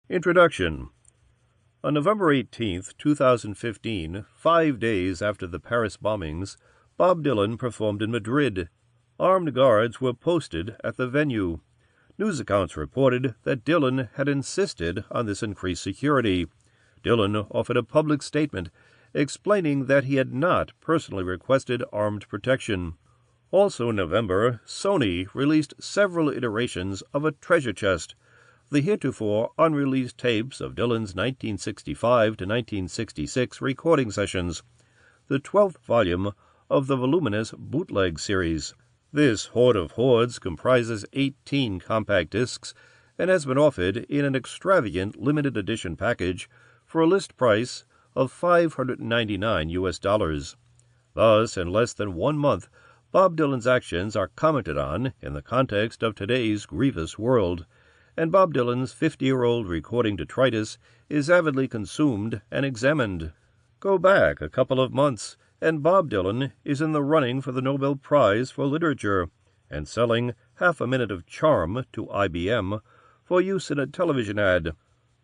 Introduction. On November 18, 2015, 5 days after the Paris bombings, Bob Dylan performed in Madrid. Armed guards were posted at the venue. News accounts reported that Dylan had insisted on this increased security. Dylan offered a public statement explaining that he had not personally requested armed protection. Also in November, Sony released several iterations of a treasure chest, the heretofore unreleased tapes of Dylan's 1965 to 1966 recording sessions, the 12th volume of the voluminous Bootleg series. This hoard of hoards comprises 18 compact discs and has been offered in an extravagant limited edition package for a list price of $599. Thus, in less than 1 month, Bob Dylan's actions are commented on in the context of today's grievous world, and Bob Dylan's 50-year-old recording detritus is avidly consumed and examined. Go back a couple of months, and Bob Dylan is in the running for the Nobel Prize for Literature, and selling half a minute of charm to IBM for use in a television ad,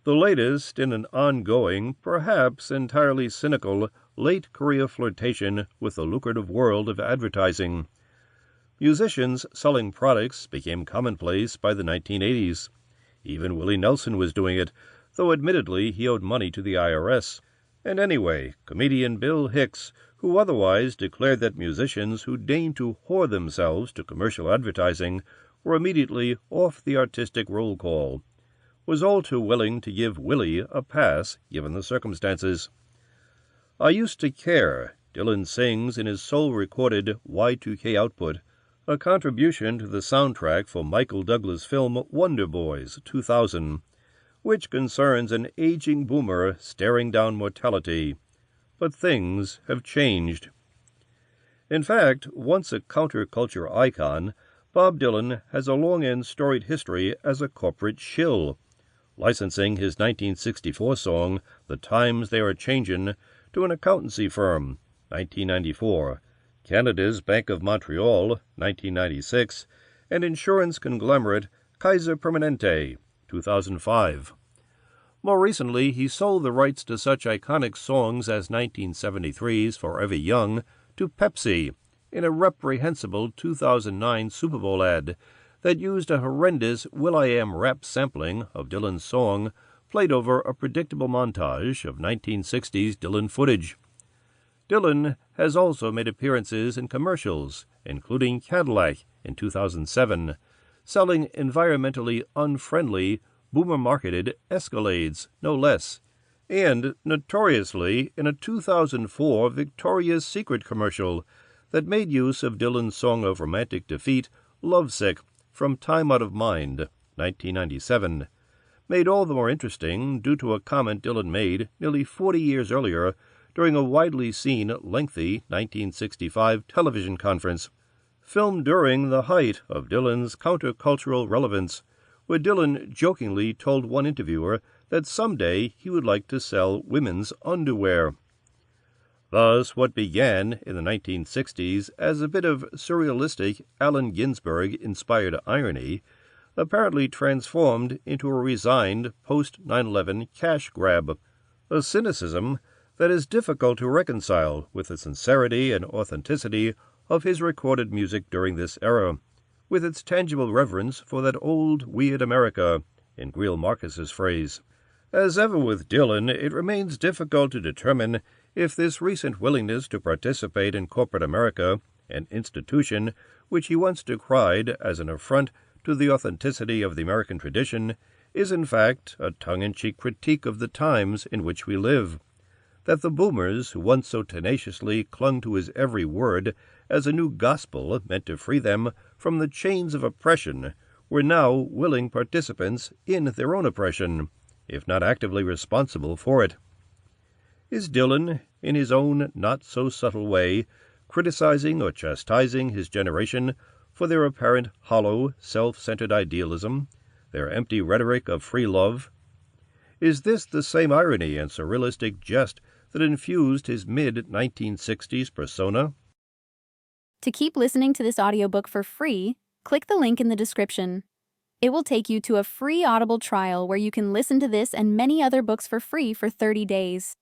the latest in an ongoing, perhaps entirely cynical, late-career flirtation with the lucrative world of advertising. Musicians selling products became commonplace by the 1980s. Even Willie Nelson was doing it, though admittedly he owed money to the IRS. And anyway, comedian Bill Hicks, who otherwise declared that musicians who deigned to whore themselves to commercial advertising were immediately off the artistic roll call, was all too willing to give Willie a pass given the circumstances. I used to care, Dylan sings in his sole-recorded Y2K output, a contribution to the soundtrack for Michael Douglas' film Wonder Boys 2000, which concerns an aging boomer staring down mortality. But things have changed. In fact, once a counterculture icon, Bob Dylan has a long and storied history as a corporate shill, licensing his 1964 song, The Times They Are Changin', to an accountancy firm, 1994, Canada's Bank of Montreal, 1996, and insurance conglomerate Kaiser Permanente, 2005. More recently, he sold the rights to such iconic songs as 1973's Forever Young to Pepsi in a reprehensible 2009 Super Bowl ad that used a horrendous Will.i.am rap sampling of Dylan's song played over a predictable montage of 1960s Dylan footage. Dylan has also made appearances in commercials, including Cadillac in 2007, selling environmentally unfriendly, boomer-marketed Escalades, no less, and notoriously in a 2004 Victoria's Secret commercial that made use of Dylan's song of romantic defeat, Lovesick, from Time Out of Mind, 1997, made all the more interesting due to a comment Dylan made nearly 40 years earlier during a widely seen, lengthy 1965 television conference, filmed during the height of Dylan's countercultural relevance, where Dylan jokingly told one interviewer that someday he would like to sell women's underwear. Thus, what began in the 1960s as a bit of surrealistic Allen Ginsberg-inspired irony apparently transformed into a resigned post-9/11 cash grab, a cynicism that is difficult to reconcile with the sincerity and authenticity of his recorded music during this era, with its tangible reverence for that old, weird America, in Greil Marcus's phrase. As ever with Dylan, it remains difficult to determine if this recent willingness to participate in corporate America, an institution which he once decried as an affront to the authenticity of the American tradition, is in fact a tongue-in-cheek critique of the times in which we live, that the boomers who once so tenaciously clung to his every word as a new gospel meant to free them from the chains of oppression were now willing participants in their own oppression, if not actively responsible for it. Is Dylan, in his own not-so-subtle way, criticizing or chastising his generation for their apparent hollow, self-centered idealism, their empty rhetoric of free love? Is this the same irony and surrealistic jest that infused his mid-1960s persona? To keep listening to this audiobook for free, click the link in the description. It will take you to a free Audible trial where you can listen to this and many other books for free for 30 days.